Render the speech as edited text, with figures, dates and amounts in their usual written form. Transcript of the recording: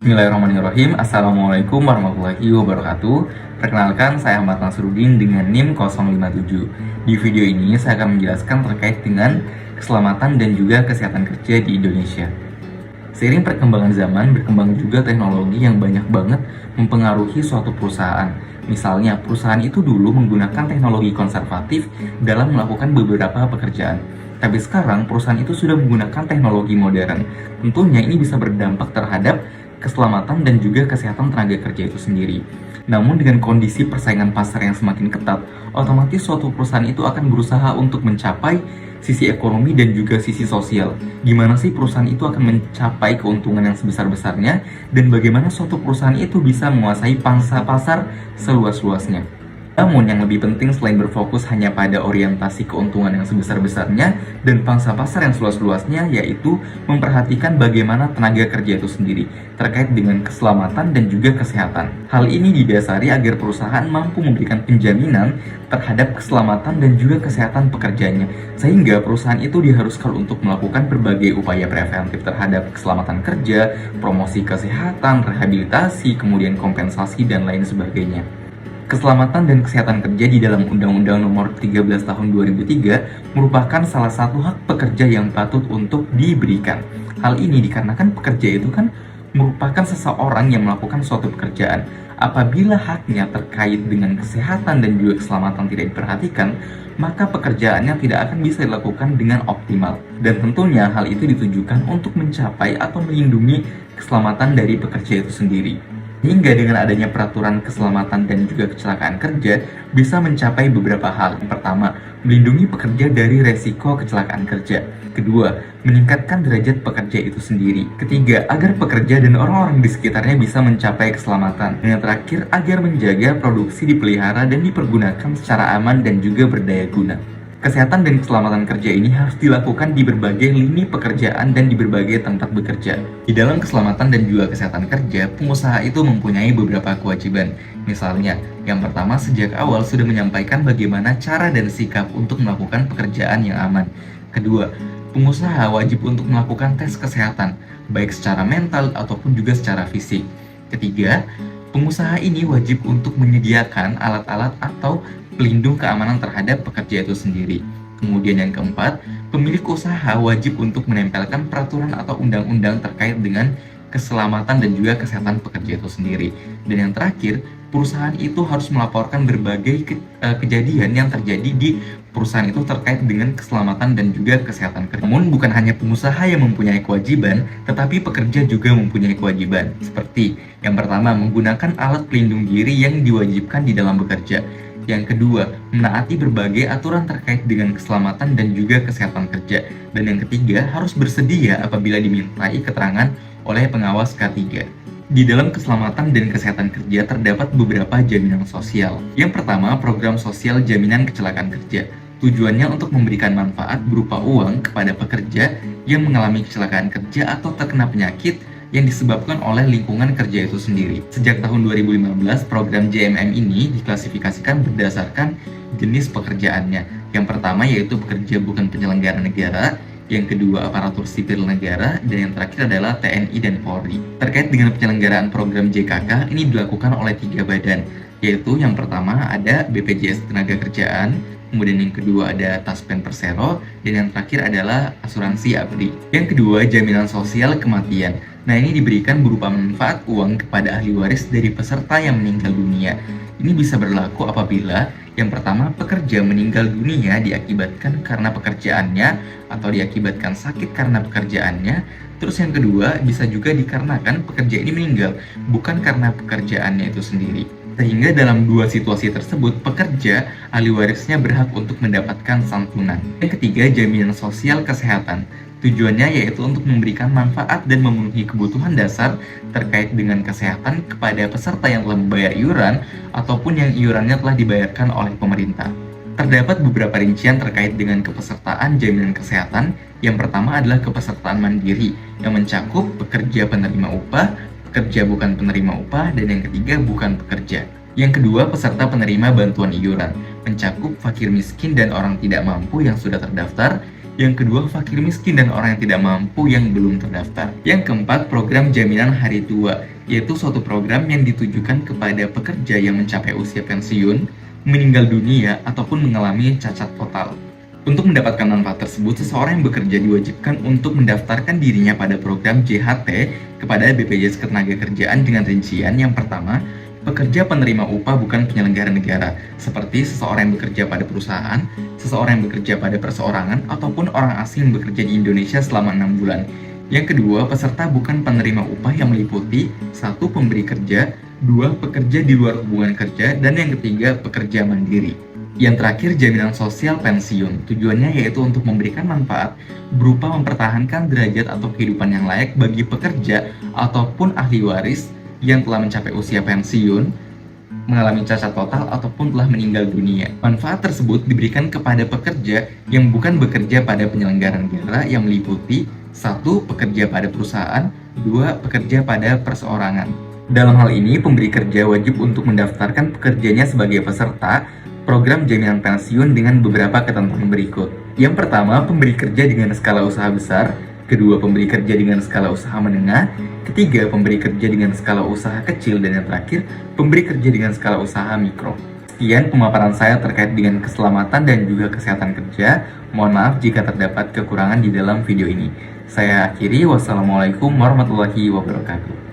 Bismillahirrahmanirrahim. Assalamualaikum warahmatullahi wabarakatuh. Perkenalkan, saya Ahmad Nasruddin dengan NIM 057. Di video ini saya akan menjelaskan terkait dengan keselamatan dan juga kesehatan kerja di Indonesia. Seiring perkembangan zaman, berkembang juga teknologi yang banyak banget mempengaruhi suatu perusahaan. Misalnya, perusahaan itu dulu menggunakan teknologi konservatif dalam melakukan beberapa pekerjaan. Tapi sekarang perusahaan itu sudah menggunakan teknologi modern. Tentunya ini bisa berdampak terhadap keselamatan dan juga kesehatan tenaga kerja itu sendiri. Namun dengan kondisi persaingan pasar yang semakin ketat, otomatis suatu perusahaan itu akan berusaha untuk mencapai sisi ekonomi dan juga sisi sosial. Gimana sih perusahaan itu akan mencapai keuntungan yang sebesar-besarnya dan bagaimana suatu perusahaan itu bisa menguasai pangsa pasar seluas-luasnya. Namun yang lebih penting selain berfokus hanya pada orientasi keuntungan yang sebesar-besarnya dan pangsa pasar yang seluas-luasnya, yaitu memperhatikan bagaimana tenaga kerja itu sendiri terkait dengan keselamatan dan juga kesehatan. Hal ini didasari agar perusahaan mampu memberikan penjaminan terhadap keselamatan dan juga kesehatan pekerjanya, sehingga perusahaan itu diharuskan untuk melakukan berbagai upaya preventif terhadap keselamatan kerja, promosi kesehatan, rehabilitasi, kemudian kompensasi, dan lain sebagainya. Keselamatan dan kesehatan kerja di dalam Undang-Undang Nomor 13 Tahun 2003 merupakan salah satu hak pekerja yang patut untuk diberikan. Hal ini dikarenakan pekerja itu kan merupakan seseorang yang melakukan suatu pekerjaan. Apabila haknya terkait dengan kesehatan dan juga keselamatan tidak diperhatikan, maka pekerjaannya tidak akan bisa dilakukan dengan optimal. Dan tentunya hal itu ditujukan untuk mencapai atau melindungi keselamatan dari pekerja itu sendiri. Hingga dengan adanya peraturan keselamatan dan juga kecelakaan kerja bisa mencapai beberapa hal. Yang pertama, melindungi pekerja dari resiko kecelakaan kerja. Kedua, meningkatkan derajat pekerja itu sendiri. Ketiga, agar pekerja dan orang-orang di sekitarnya bisa mencapai keselamatan. Dan yang terakhir, agar menjaga produksi dipelihara dan dipergunakan secara aman dan juga berdaya guna. Kesehatan dan keselamatan kerja ini harus dilakukan di berbagai lini pekerjaan dan di berbagai tempat bekerja. Di dalam keselamatan dan juga kesehatan kerja, pengusaha itu mempunyai beberapa kewajiban. Misalnya, yang pertama sejak awal sudah menyampaikan bagaimana cara dan sikap untuk melakukan pekerjaan yang aman. Kedua, pengusaha wajib untuk melakukan tes kesehatan, baik secara mental ataupun juga secara fisik. Ketiga, pengusaha ini wajib untuk menyediakan alat-alat atau pelindung keamanan terhadap pekerja itu sendiri. Kemudian yang keempat, pemilik usaha wajib untuk menempelkan peraturan atau undang-undang terkait dengan keselamatan dan juga kesehatan pekerja itu sendiri. Dan yang terakhir, perusahaan itu harus melaporkan berbagai kejadian yang terjadi di perusahaan itu terkait dengan keselamatan dan juga kesehatan kerja. Namun bukan hanya pengusaha yang mempunyai kewajiban, tetapi pekerja juga mempunyai kewajiban. Seperti yang pertama, menggunakan alat pelindung diri yang diwajibkan di dalam bekerja. Yang kedua, menaati berbagai aturan terkait dengan keselamatan dan juga kesehatan kerja. Dan yang ketiga, harus bersedia apabila dimintai keterangan oleh pengawas K3. Di dalam keselamatan dan kesehatan kerja terdapat beberapa jaminan sosial. Yang pertama, program sosial jaminan kecelakaan kerja. Tujuannya untuk memberikan manfaat berupa uang kepada pekerja yang mengalami kecelakaan kerja atau terkena penyakit yang disebabkan oleh lingkungan kerja itu sendiri. Sejak tahun 2015, program JMM ini diklasifikasikan berdasarkan jenis pekerjaannya. Yang pertama yaitu pekerja bukan penyelenggara negara, yang kedua aparatur sipil negara, dan yang terakhir adalah TNI dan Polri. Terkait dengan penyelenggaraan program JKK, ini dilakukan oleh 3 badan, yaitu yang pertama ada BPJS Tenagakerjaan, kemudian yang kedua ada Taspen Persero, dan yang terakhir adalah asuransi ABRI. Yang kedua, jaminan sosial kematian. Nah, ini diberikan berupa manfaat uang kepada ahli waris dari peserta yang meninggal dunia. Ini bisa berlaku apabila yang pertama, pekerja meninggal dunia diakibatkan karena pekerjaannya atau diakibatkan sakit karena pekerjaannya. Terus yang kedua, bisa juga dikarenakan pekerja ini meninggal bukan karena pekerjaannya itu sendiri. Sehingga dalam dua situasi tersebut, pekerja, ahli warisnya berhak untuk mendapatkan santunan. Yang ketiga, jaminan sosial kesehatan. Tujuannya yaitu untuk memberikan manfaat dan memenuhi kebutuhan dasar terkait dengan kesehatan kepada peserta yang telah membayar iuran ataupun yang iurannya telah dibayarkan oleh pemerintah. Terdapat beberapa rincian terkait dengan kepesertaan jaminan kesehatan. Yang pertama adalah kepesertaan mandiri yang mencakup pekerja penerima upah, pekerja bukan penerima upah, dan yang ketiga bukan pekerja. Yang kedua, peserta penerima bantuan iuran mencakup fakir miskin dan orang tidak mampu yang sudah terdaftar. Yang kedua, fakir miskin dan orang yang tidak mampu yang belum terdaftar. Yang keempat, program jaminan hari tua, yaitu suatu program yang ditujukan kepada pekerja yang mencapai usia pensiun, meninggal dunia, ataupun mengalami cacat total. Untuk mendapatkan manfaat tersebut, seseorang yang bekerja diwajibkan untuk mendaftarkan dirinya pada program JHT kepada BPJS Ketenagakerjaan dengan rincian yang pertama, pekerja penerima upah bukan penyelenggara negara, seperti seseorang yang bekerja pada perusahaan, seseorang yang bekerja pada perseorangan, ataupun orang asing yang bekerja di Indonesia selama 6 bulan. Yang kedua, peserta bukan penerima upah yang meliputi 1. Pemberi kerja, 2. Pekerja di luar hubungan kerja, dan yang ketiga, pekerja mandiri. Yang terakhir, jaminan sosial pensiun. Tujuannya yaitu untuk memberikan manfaat berupa mempertahankan derajat atau kehidupan yang layak bagi pekerja ataupun ahli waris yang telah mencapai usia pensiun, mengalami cacat total, ataupun telah meninggal dunia. Manfaat tersebut diberikan kepada pekerja yang bukan bekerja pada penyelenggara negara yang meliputi 1. Pekerja pada perusahaan, 2. Pekerja pada perseorangan. Dalam hal ini, pemberi kerja wajib untuk mendaftarkan pekerjanya sebagai peserta program jaminan pensiun dengan beberapa ketentuan berikut. Yang pertama, pemberi kerja dengan skala usaha besar. Kedua, pemberi kerja dengan skala usaha menengah. Ketiga, pemberi kerja dengan skala usaha kecil. Dan yang terakhir, pemberi kerja dengan skala usaha mikro. Sekian pemaparan saya terkait dengan keselamatan dan juga kesehatan kerja. Mohon maaf jika terdapat kekurangan di dalam video ini. Saya akhiri, wassalamualaikum warahmatullahi wabarakatuh.